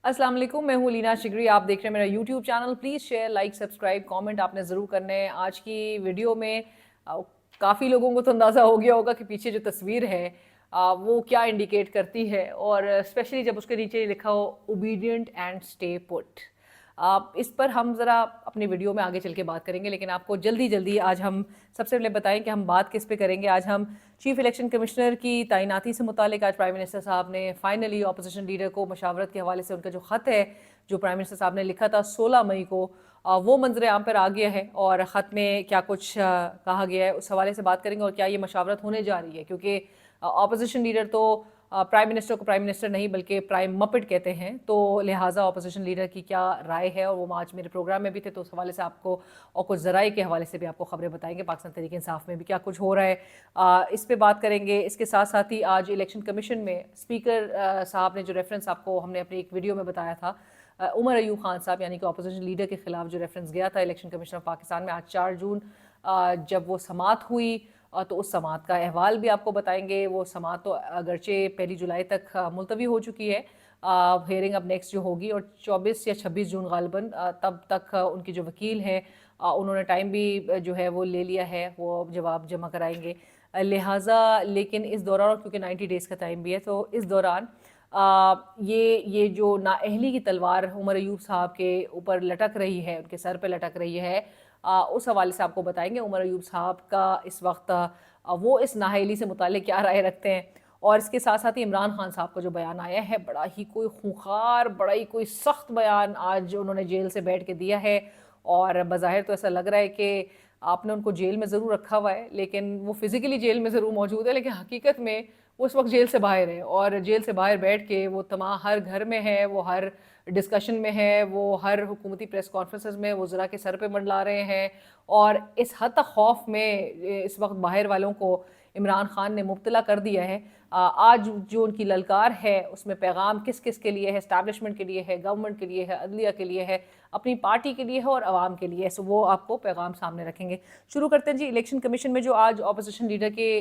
अस्सलाम वालेकुम, मैं हूँ लीना शिगरी। आप देख रहे हैं मेरा YouTube channel. Please share, like, subscribe, comment आपने ज़रूर करने हैं। आज की वीडियो में काफ़ी लोगों को तो अंदाज़ा हो गया होगा कि पीछे जो तस्वीर है वो क्या इंडिकेट करती है, और स्पेशली जब उसके नीचे लिखा हो ओबीडियंट एंड स्टे पुट। इस पर हम ज़रा अपनी वीडियो में आगे चल के बात करेंगे, लेकिन आपको जल्दी जल्दी आज हम सबसे पहले बताएं कि हम बात किस पे करेंगे। आज हम चीफ इलेक्शन कमिश्नर की तैनाती से मुतालिक आज प्राइम मिनिस्टर साहब ने फाइनली अपोजिशन लीडर को मशावरत के हवाले से उनका जो ख़त है जो प्राइम मिनिस्टर साहब ने लिखा था 16 मई को, वो मंजर आम पर आ गया है, और ख़त में क्या कुछ कहा गया है उस हवाले से बात करेंगे, और क्या ये मशावरत होने जा रही है, क्योंकि अपोजिशन लीडर तो प्राइम मिनिस्टर को प्राइम मिनिस्टर नहीं बल्कि प्राइम मपिट कहते हैं, तो लिहाजा अपोजिशन लीडर की क्या राय है। और वो आज मेरे प्रोग्राम में भी थे, तो उस हवाले से आपको और कुछ ज़राए के हवाले से भी आपको खबरें बताएंगे। पाकिस्तान तहरीक इंसाफ में भी क्या कुछ हो रहा है इस पे बात करेंगे। इसके साथ साथ ही आज इलेक्शन कमीशन में स्पीकर साहब ने जो रेफरेंस आपको हमने अपनी एक वीडियो में बताया था, उमर अयूब खान साहब यानी कि अपोजिशन लीडर के खिलाफ जो रेफरेंस गया था इलेक्शन कमीशन ऑफ पाकिस्तान में, आज 4 जून जब वो समाअत हुई, तो उस समाअत का अहवाल भी आपको बताएंगे। वो समाअत तो अगरचे 1 जुलाई तक मुलतवी हो चुकी है, हेयरिंग अब नेक्स्ट जो होगी, और 24 या 26 जून गालिबन तब तक उनकी जो वकील हैं उन्होंने टाइम भी जो है वो ले लिया है, वो जवाब जमा कराएंगे। लिहाजा लेकिन इस दौरान, क्योंकि 90 डेज़ का टाइम भी है, तो इस दौरान ये जो नाअहली की तलवार उमर अयूब साहब के ऊपर लटक रही है, उनके सर पे लटक रही है, उस हवाले से आपको बताएंगे उमर अयूब साहब का इस वक्त वो इस नाअहली से मुताल्लिक़ क्या राय रखते हैं। और इसके साथ साथ ही इमरान खान साहब का जो बयान आया है, बड़ा ही कोई खूंखार, बड़ा ही कोई सख्त बयान आज उन्होंने जेल से बैठ के दिया है, और बज़ाहिर तो ऐसा लग रहा है कि आपने उनको जेल में ज़रूर रखा हुआ है, लेकिन वो फिज़िकली जेल में ज़रूर मौजूद है, लेकिन हकीकत में वो उस वक्त जेल से बाहर है, और जेल से बाहर बैठ के वो तमाम हर घर में है, वो हर डिस्कशन में है, वो हर हुकूमती प्रेस कॉन्फ्रेंसेस में वज़रा के सर पे मंडला रहे हैं, और इस हद तक खौफ में इस वक्त बाहर वालों को इमरान खान ने मुब्तला कर दिया है। आज जो उनकी ललकार है उसमें पैगाम किस किस के लिए है, इस्टेब्लिशमेंट के लिए है, गवर्नमेंट के लिए है, अदलिया के लिए है, अपनी पार्टी के लिए है और आवाम के लिए है, सो वो आपको पैगाम सामने रखेंगे। शुरू करते हैं जी इलेक्शन कमीशन में जो आज अपोजिशन लीडर के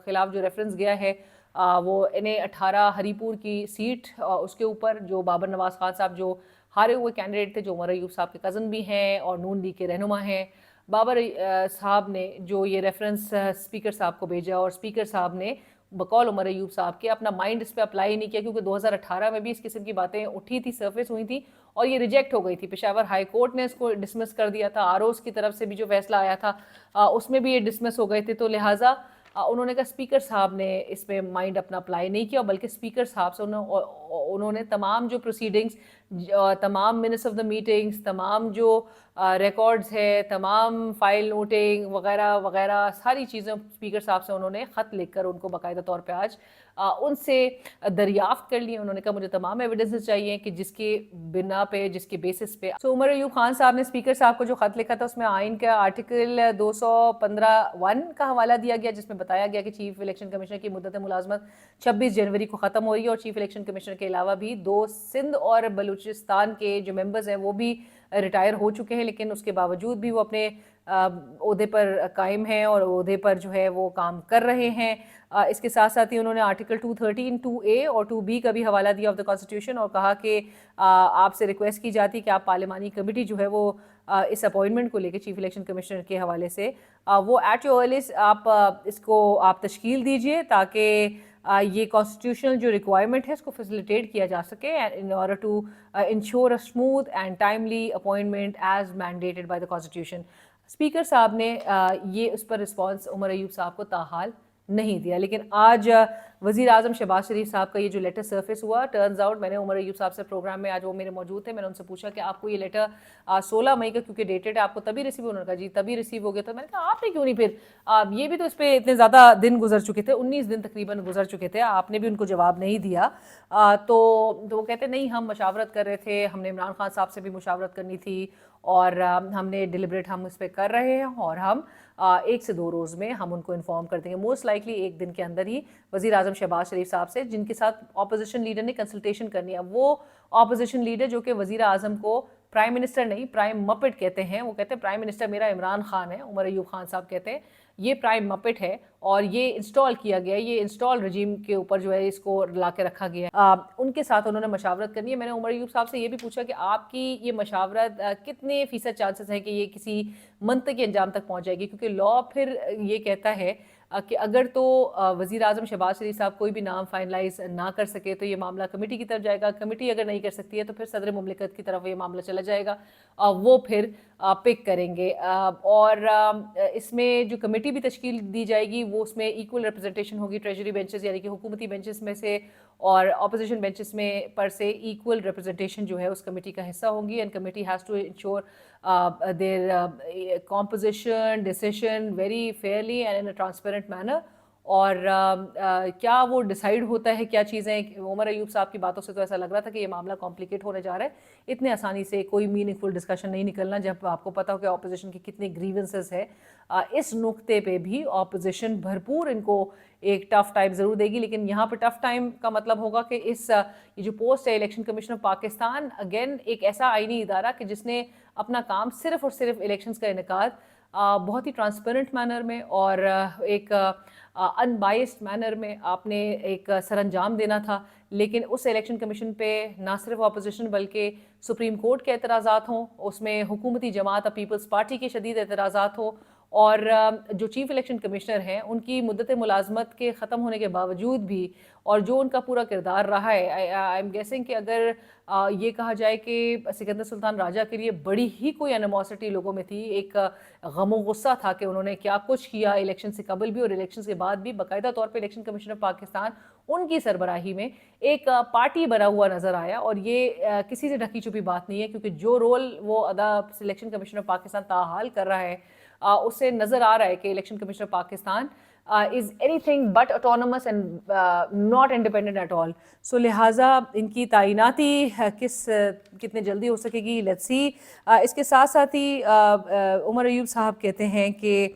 खिलाफ जो रेफरेंस गया है, वो NA-18 हरीपुर की सीट, उसके ऊपर जो बाबर नवाज खान साहब जो हारे हुए कैंडिडेट थे, जो उमर अयूब साहब के कज़न भी हैं और नून लीग के रहनुमा हैं, बाबर साहब ने जो ये रेफरेंस स्पीकर साहब को भेजा, और स्पीकर साहब ने बकौल उमर अयूब साहब के अपना माइंड इस पर अप्लाई नहीं किया, क्योंकि 2018 में भी इस किस्म की बातें उठी थी, सरफेस हुई थी, और ये रिजेक्ट हो गई थी। पेशावर हाई कोर्ट ने इसको डिसमिस कर दिया था, आरओस की तरफ से भी जो फैसला आया था उसमें भी ये डिसमिस हो गए थे। तो लिहाजा उन्होंने कहा स्पीकर साहब ने इस पर माइंड अपना अप्लाई नहीं किया, बल्कि स्पीकर साहब से उन्होंने तमाम जो प्रोसीडिंग्स, तमाम मिनट्स ऑफ द मीटिंग्स, तमाम जो रिकॉर्ड्स है, तमाम फाइल नोटिंग वगैरह वगैरह सारी चीज़ें स्पीकर साहब से उन्होंने ख़त लिखकर उनको बाकायदा तौर पे आज उनसे दरियाफ्त कर लिए। उन्होंने कहा मुझे तमाम एविडेंसेस चाहिए कि जिसके बिना पे, जिसके बेसिस पे। सो उमर अयूब खान साहब ने स्पीकर साहब को जो ख़त लिखा था उसमें आइन का आर्टिकल 215(1) का हवाला दिया गया, जिसमें बताया गया कि चीफ इलेक्शन कमिश्नर की मुद्दत मुलाजमत 26 जनवरी को ख़त्म हो रही है, और चीफ इलेक्शन कमिश्नर के अलावा भी 2 सिंध और बलूचिस्तान के जो मेंबर्स हैं वो भी रिटायर हो चुके हैं, लेकिन उसके बावजूद भी वो अपने ओहदे पर कायम हैं और ओहदे पर जो है वो काम कर रहे हैं। इसके साथ साथ ही उन्होंने आर्टिकल 213 2A और 2B का भी हवाला दिया ऑफ द कॉन्स्टिट्यूशन, और कहा कि आपसे रिक्वेस्ट की जाती कि आप पार्लिमानी कमेटी जो है वो इस अपॉइंटमेंट को लेकर चीफ इलेक्शन कमिश्नर के हवाले से वो एट योर अर्लीस्ट आप इसको आप तश्कील दीजिए, ताकि ये कॉन्स्टिट्यूशनल जो रिक्वायरमेंट है इसको फैसिलिटेट किया जा सके, in order to ensure a smooth and timely appointment as mandated by the constitution. Speaker साहब ने ये उस पर रिस्पॉन्स उमर अयूब साहब को ताहाल नहीं दिया, लेकिन आज वज़ीर आज़म शहबाज शरीफ साहब का ये जो लेटर सरफेस हुआ, टर्न्स आउट मैंने उमर अयूब साहब से प्रोग्राम में, आज वो मेरे मौजूद थे, मैंने उनसे पूछा कि आपको ये लेटर 16 मई का क्योंकि डेटेड है, आपको तभी रिसीव, उन्होंने कहा जी तभी रिसीव हो गया। तो मैंने कहा आपने क्यों नहीं फिर ये भी तो इस पर इतने ज़्यादा दिन गुजर चुके थे, 19 दिन तकरीबन गुजर चुके थे, आपने भी उनको जवाब नहीं दिया। तो वो कहते नहीं हम मशावरत कर रहे थे, हमने इमरान खान साहब से भी मशावरत करनी थी, और हमने डिलिब्रेट हम इस पर कर रहे हैं, और हम 1 से 2 रोज़ में हम उनको इन्फॉर्म कर देंगे, मोस्ट लाइकली 1 दिन के अंदर ही वज़ीर आज़म शहबाज शरीफ साहब से, जिनके साथ अपोजिशन लीडर ने कंसल्टेशन करनी है। वो अपोजिशन लीडर जो कि वज़ीर आज़म को प्राइम मिनिस्टर नहीं, प्राइम मपेट कहते हैं। वो कहते हैं प्राइम मिनिस्टर मेरा इमरान खान है, उमर अयूब खान साहब कहते हैं ये प्राइम मपेट है और ये इंस्टॉल किया गया है, ये इंस्टॉल रजीम के ऊपर जो है इसको ला के रखा गया है। उनके साथ उन्होंने मशावरत करनी है। मैंने उमर अयूब साहब से ये भी पूछा कि आपकी ये मशावरत कितने फ़ीसद चांसेस हैं कि ये किसी मंतकी अंजाम तक पहुँच जाएगी, क्योंकि लॉ फिर ये कहता है कि अगर तो वज़ीर आज़म शहबाज शरीफ साहब कोई भी नाम फाइनलाइज ना कर सके तो ये मामला कमेटी की तरफ जाएगा, कमेटी अगर नहीं कर सकती है तो फिर सदर मुमलिकत की तरफ ये मामला चला जाएगा, वो फिर पिक करेंगे। और इसमें जो कमेटी भी तश्कील दी जाएगी वो उसमें इक्वल रिप्रेजेंटेशन होगी, ट्रेजरी बेंचेस यानी कि हुकूमती बेंचेस में से और अपोजिशन बेंचेस में पर से इक्वल रिप्रेजेंटेशन जो है उस कमेटी का हिस्सा होंगी। And committee has to ensure their composition decision very fairly and in a transparent manner. और क्या वो डिसाइड होता है क्या चीज़ें, उमर अयूब साहब की बातों से तो ऐसा लग रहा था कि ये मामला कॉम्प्लिकेट होने जा रहा है, इतने आसानी से कोई मीनिंगफुल डिस्कशन नहीं निकलना जब आपको पता हो कि ऑपोजिशन की कितने ग्रीवेंसेस है। इस नुक्ते पे भी ऑपोजिशन भरपूर इनको एक टफ़ टाइम ज़रूर देगी, लेकिन यहाँ पर टफ़ टाइम का मतलब होगा कि ये जो पोस्ट है election commission of Pakistan again एक ऐसा आइनी इदारा कि जिसने अपना काम सिर्फ़ और सिर्फ इलेक्शंस का इनेकाद बहुत ही ट्रांसपेरेंट मैनर में और एक अनबाइस्ड मैनर में आपने एक सरंजाम देना था। लेकिन उस इलेक्शन कमीशन पे ना सिर्फ अपोजिशन बल्कि सुप्रीम कोर्ट के एतराज़ात हों, उसमें हुकूमती जमात पीपल्स पार्टी के शदीद एतराज़ात हों और जो चीफ़ इलेक्शन कमिश्नर हैं उनकी मुद्दत मुलाजमत के ख़त्म होने के बावजूद भी और जो उनका पूरा किरदार रहा है, आई एम गेसिंग कि अगर ये कहा जाए कि सिकंदर सुल्तान राजा के लिए बड़ी ही कोई एनिमोसिटी लोगों में थी, एक गम व गुस्सा था कि उन्होंने क्या कुछ किया इलेक्शन से कबल भी और इलेक्शन के बाद भी। बाकायदा तौर पे इलेक्शन कमीशन ऑफ पाकिस्तान उनकी सरबराही में एक पार्टी बना हुआ नज़र आया और ये किसी से ढकी छुपी बात नहीं है, क्योंकि जो रोल वो अदा इलेक्शन कमीशन ऑफ पाकिस्तान ताहाल कर रहा है उससे नज़र आ रहा है कि election commission of Pakistan is anything but autonomous and not independent at all. So लिहाजा इनकी तैनाती कितने जल्दी हो सकेगी, लेट्स सी। इसके साथ साथ ही उमर अयूब साहब कहते हैं कि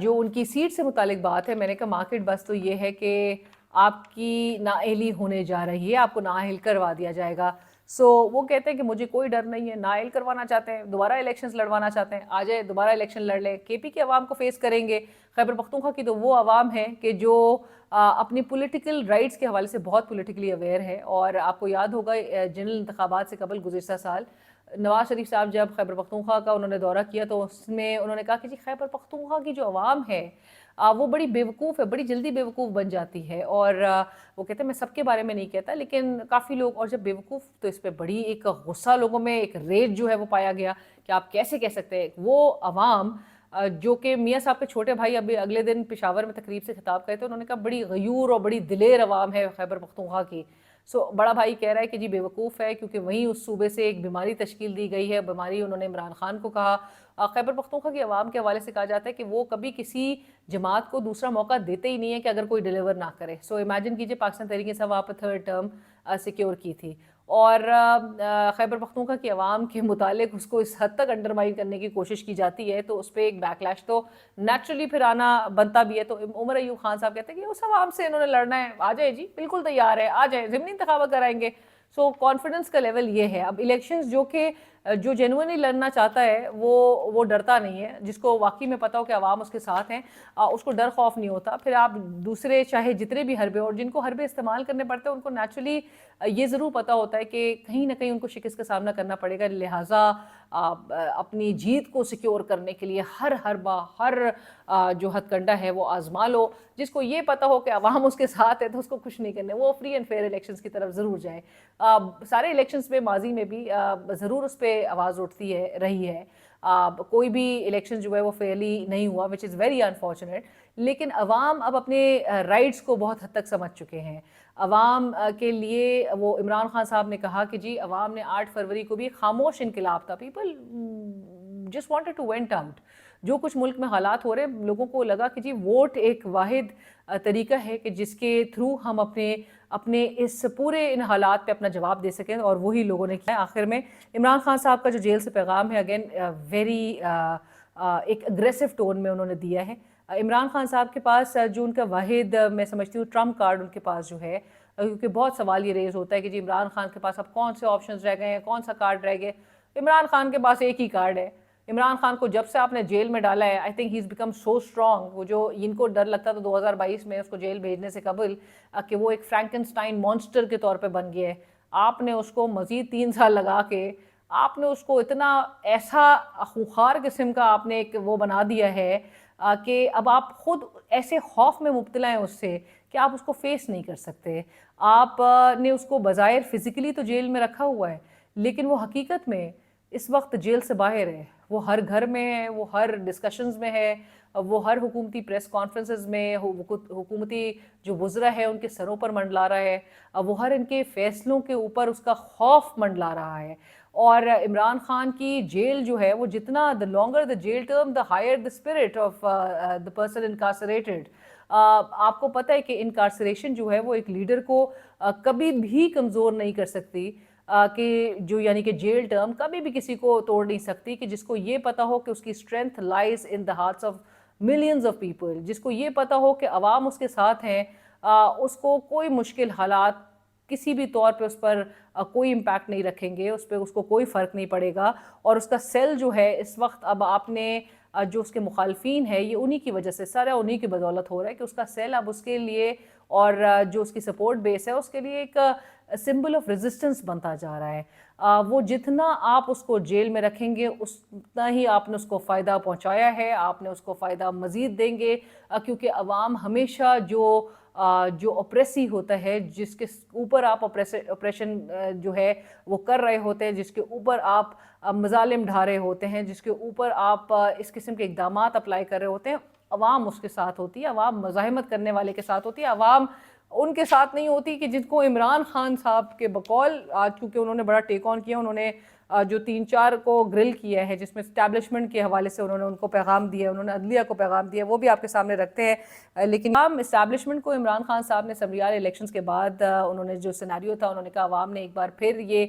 जो उनकी सीट से मुतालिक बात है, मैंने कहा मार्केट बस तो ये है कि आपकी नाअहली होने जा रही है, आपको नाअहल करवा दिया जाएगा। वो कहते हैं कि मुझे कोई डर नहीं है, नाअहल करवाना चाहते हैं, दोबारा इलेक्शंस लड़वाना चाहते हैं, आ जाए दोबारा इलेक्शन लड़ लें। केपी की आवाम को फेस करेंगे। खैबर पख्तूनख्वा की तो वो आवाम है कि जो अपनी पॉलिटिकल राइट्स के हवाले से बहुत पॉलिटिकली अवेयर है। और आपको याद होगा जनरल इंतखाबात से कबल गुज़िश्ता साल नवाज शरीफ साहब जब खैबर पख्तूनख्वा का उन्होंने दौरा किया तो उसमें उन्होंने कहा कि जी खैबर पख्तूनख्वा की जो आवाम है वो बड़ी बेवकूफ़ है, बड़ी जल्दी बेवकूफ़ बन जाती है। और वो कहते हैं मैं सबके बारे में नहीं कहता लेकिन काफ़ी लोग, और जब बेवकूफ़ तो इस पर बड़ी एक गुस्सा लोगों में, एक रेज जो है वो पाया गया कि आप कैसे कह सकते हैं। वो अवाम जो कि मियाँ साहब के छोटे भाई अभी अगले दिन पेशावर में तकरीब से खिताब करे थे, उन्होंने कहा बड़ी गयूर और बड़ी दिलेर अवाम है खैबर पख्तूनख्वा की। बड़ा भाई कह रहा है कि जी बेवकूफ़ है क्योंकि वहीं उस सूबे से एक बीमारी तश्कील दी गई है। बीमारी उन्होंने इमरान खान को कहा। खैबर पख्तूनख्वा की आवाम के हवाले से कहा जाता है कि वो कभी किसी जमात को दूसरा मौका देते ही नहीं है कि अगर कोई डिलीवर ना करे। इमेजिन कीजिए पाकिस्तान तहरीक-ए-इंसाफ वहाँ पर थर्ड टर्म सिक्योर की थी और खैबर पख्तूनख्वा की आवाम के मुतालिक उसको इस हद तक अंडरमाइन करने की कोशिश की जाती है तो उस पर एक बैकलैश तो नेचुरली फिर आना बनता भी है। तो उमर अयूब खान साहब कहते हैं कि उस आवाम से इन्होंने लड़ना है, आ जाए जी, बिल्कुल तैयार है, आ जाए, ज़िमनी इंतखाबात कराएंगे। कॉन्फिडेंस का लेवल ये है। अब इलेक्शंस जो जेन्युइनली लड़ना चाहता है वो डरता नहीं है, जिसको वाकई में पता हो कि आवाम उसके साथ हैं, उसको डर खौफ नहीं होता। फिर आप दूसरे चाहे जितने भी हरबे, और जिनको हरबे इस्तेमाल करने पड़ते हैं उनको नेचुरली ये ज़रूर पता होता है कि कहीं ना कहीं उनको शिकस्त का सामना करना पड़ेगा। लिहाजा अपनी जीत को सिक्योर करने के लिए हर हरबा, हर जो हथकंडा है वो आजमा लो। जिसको ये पता हो कि आवाम उसके साथ है तो उसको कुछ नहीं करने, वो फ्री एंड फेयर इलेक्शंस की तरफ ज़रूर जाए। सारे इलेक्शंस में माजी में भी ज़रूर उस पर आवाज़ उठती है रही है। कोई भी इलेक्शन जो है वो फेयरली नहीं हुआ, विच इज़ वेरी अनफॉर्चुनेट। लेकिन अवाम अब अपने राइट्स को बहुत हद तक समझ चुके हैं। अवाम के लिए वो इमरान खान साहब ने कहा कि जी अवाम ने 8 फरवरी को भी खामोश इनकलाब था, people just wanted to vent out. जो कुछ मुल्क में हालात हो रहे हैं, लोगों को लगा कि जी वोट एक वाहिद तरीका है कि जिसके थ्रू हम अपने इस पूरे इन हालात पे अपना जवाब दे सकें, और वही लोगों ने किया। आखिर में इमरान खान साहब का जो जेल से पैगाम है, अगेन वेरी एक अग्रेसिव टोन में उन्होंने दिया है। इमरान खान साहब के पास जो उनका वाहिद मैं समझती हूँ ट्रम्प कार्ड उनके पास जो है کیونکہ بہت سوال یہ ریز ہوتا ہے کہ جی عمران خان کے پاس اب کون سے آپشنز رہ گئے ہیں, کون سا کارڈ رہ گئے. عمران خان کے پاس ایک ہی کارڈ ہے. عمران خان کو جب سے آپ نے جیل میں ڈالا ہے, I think he is become so strong. وہ جو ان کو ڈر لگتا تھا 2022 میں اس کو جیل بھیجنے سے قبل کہ وہ ایک فرینکنسٹائن مانسٹر کے طور پہ بن گیا ہے, آپ نے اس کو مزید 3 سال لگا کے آپ نے اس کو اتنا ایسا خوخار قسم کا آپ نے ایک وہ بنا دیا ہے کہ اب آپ خود ایسے خوف میں مبتلا ہیں اس سے کہ آپ اس کو فیس نہیں کر سکتے. آپ نے اس کو بظاہر فزیکلی تو جیل میں رکھا ہوا ہے, لیکن وہ حقیقت میں اس وقت جیل سے باہر ہے. وہ ہر گھر میں ہے, وہ ہر ڈسکشنز میں ہے, وہ ہر حکومتی پریس کانفرنسز میں حکومتی جو وزراء ہے ان کے سروں پر منڈلا رہا ہے, وہ ہر ان کے فیصلوں کے اوپر اس کا خوف منڈلا رہا ہے. اور عمران خان کی جیل جو ہے وہ جتنا the longer the jail term the higher the spirit of the person incarcerated. آپ کو پتہ ہے کہ انکارسریشن جو ہے وہ ایک لیڈر کو کبھی بھی کمزور نہیں کر سکتی, کہ جو یعنی کہ جیل ٹرم کبھی بھی کسی کو توڑ نہیں سکتی, کہ جس کو یہ پتا ہو کہ اس کی strength لائز in the hearts of millions of people, جس کو یہ پتا ہو کہ عوام اس کے ساتھ ہیں, اس کو کوئی مشکل حالات کسی بھی طور پہ اس پر کوئی امپیکٹ نہیں رکھیں گے, اس پہ اس کو کوئی فرق نہیں پڑے گا. اور اس کا سیل جو ہے اس وقت اب آپ نے جو اس کے مخالفین ہے یہ انہی کی وجہ سے سارا انہی کی بدولت ہو رہا ہے کہ اس کا سیل اب اس کے لیے اور جو اس کی سپورٹ بیس ہے اس کے لیے ایک سمبل آف ریزسٹنس بنتا جا رہا ہے. وہ جتنا آپ اس کو جیل میں رکھیں گے اتنا ہی آپ نے اس کو فائدہ پہنچایا ہے, آپ نے اس کو فائدہ مزید دیں گے, کیونکہ عوام ہمیشہ جو اپریسی ہوتا ہے, جس کے اوپر آپ اپریشن جو ہے وہ کر رہے ہوتے ہیں, جس کے اوپر آپ مظالم ڈھا رہے ہوتے ہیں, جس کے اوپر آپ اس قسم کے اقدامات اپلائی کر رہے ہوتے ہیں, عوام اس کے ساتھ ہوتی ہے, عوام مزاحمت کرنے والے کے ساتھ ہوتی ہے, عوام ان کے ساتھ نہیں ہوتی کہ جن کو عمران خان صاحب کے بقول آج کیونکہ انہوں نے بڑا ٹیک آن کیا, انہوں نے جو 3-4 کو گرل کیا ہے جس میں اسٹیبلشمنٹ کے حوالے سے انہوں نے ان کو پیغام دیا, انہوں نے عدلیہ کو پیغام دیا, وہ بھی آپ کے سامنے رکھتے ہیں. لیکن عوام اسٹیبلشمنٹ کو عمران خان صاحب نے اسمبلیال الیکشنز کے بعد انہوں نے جو سیناریو تھا انہوں نے کہا عوام نے ایک بار پھر یہ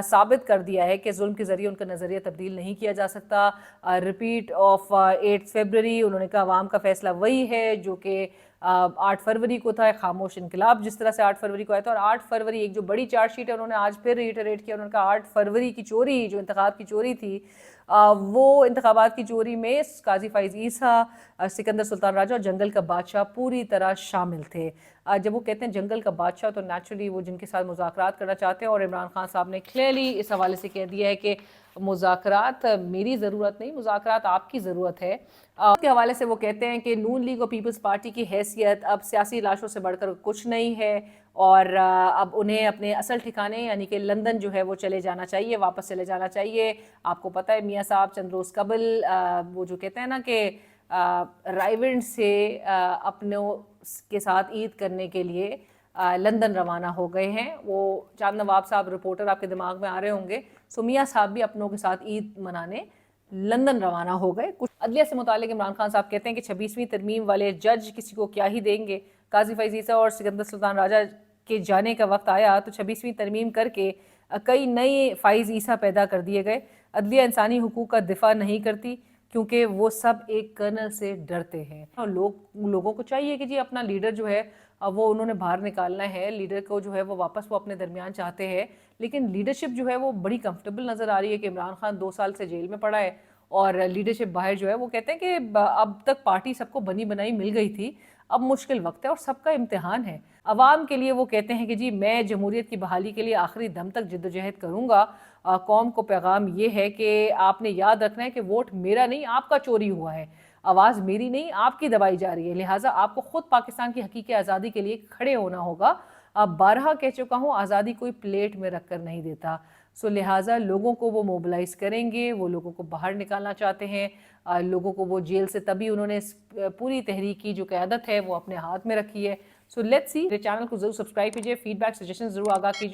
ثابت کر دیا ہے کہ ظلم کے ذریعے ان کا نظریہ تبدیل نہیں کیا جا سکتا. ریپیٹ آف 8 فیبروری انہوں نے کہا عوام کا فیصلہ وہی ہے جو کہ 8 فروری کو تھا, خاموش انقلاب جس طرح سے 8 فروری کو آیا تھا. اور 8 فروری ایک جو بڑی چارج شیٹ ہے انہوں نے آج پھر ریٹریٹ کیا, انہوں نے کہا 8 فروری کی چوری جو انتخاب کی چوری تھی وہ انتخابات کی چوری میں قاضی فائز عیسیٰ, سکندر سلطان راجہ اور جنگل کا بادشاہ پوری طرح شامل تھے. جب وہ کہتے ہیں جنگل کا بادشاہ تو نیچرلی وہ جن کے ساتھ مذاکرات کرنا چاہتے ہیں, اور عمران خان صاحب نے کلیئرلی اس حوالے سے کہہ دیا ہے کہ مذاکرات میری ضرورت نہیں, مذاکرات آپ کی ضرورت ہے. اس کے حوالے سے وہ کہتے ہیں کہ نون لیگ اور پیپلز پارٹی کی حیثیت اب سیاسی لاشوں سے بڑھ کر کچھ نہیں ہے, اور اب انہیں اپنے اصل ٹھکانے یعنی کہ لندن جو ہے وہ چلے جانا چاہیے, واپس چلے جانا چاہیے. آپ کو پتہ ہے میاں صاحب چند روز قبل وہ جو کہتے ہیں نا کہ رائیونڈ سے اپنوں کے ساتھ عید کرنے کے لیے لندن روانہ ہو گئے ہیں. وہ چاند نواب صاحب رپورٹر آپ کے دماغ میں آ رہے ہوں گے, سو میاں صاحب بھی اپنوں کے ساتھ عید منانے لندن روانہ ہو گئے. کچھ عدلیہ سے متعلق عمران خان صاحب کہتے ہیں کہ 26ویں ترمیم والے جج کسی کو کیا ہی دیں گے. قاضی فائز عیسیٰ اور سکندر سلطان راجہ کے جانے کا وقت آیا تو 26ویں ترمیم کر کے کئی نئے فائز عیسیٰ پیدا کر دیے گئے. عدلیہ انسانی حقوق کا دفاع نہیں کرتی کیونکہ وہ سب ایک کرنل سے ڈرتے ہیں. اور لوگوں کو چاہیے کہ جی اپنا لیڈر جو ہے وہ انہوں نے باہر نکالنا ہے, لیڈر کو جو ہے وہ واپس وہ اپنے درمیان چاہتے ہیں, لیکن لیڈرشپ جو ہے وہ بڑی کمفرٹیبل نظر آ رہی ہے کہ عمران خان 2 سال سے جیل میں پڑا ہے اور لیڈرشپ باہر جو ہے وہ کہتے ہیں کہ اب تک پارٹی سب کو بنی بنائی مل گئی تھی, اب مشکل وقت ہے اور سب کا امتحان ہے. عوام کے لیے وہ کہتے ہیں کہ جی میں جمہوریت کی بحالی کے لیے آخری دم تک جد و جہد کروں گا. قوم کو پیغام یہ ہے کہ آپ نے یاد رکھنا ہے کہ ووٹ میرا نہیں آپ کا چوری ہوا ہے, آواز میری نہیں آپ کی دبائی جا رہی ہے, لہٰذا آپ کو خود پاکستان کی حقیقی آزادی کے لیے کھڑے ہونا ہوگا. بارہا کہہ چکا ہوں آزادی کوئی پلیٹ میں رکھ کر نہیں دیتا, سو لہٰذا لوگوں کو وہ موبلائز کریں گے, وہ لوگوں کو باہر نکالنا چاہتے ہیں, لوگوں کو وہ جیل سے تبھی انہوں نے پوری تحریک کی جو قیادت ہے وہ اپنے ہاتھ میں رکھی ہے. So let's see. میرے چینل کو ضرور سبسکرائب کیجیے, فیڈ بیک سجیشن ضرور آگاہ کیجیے.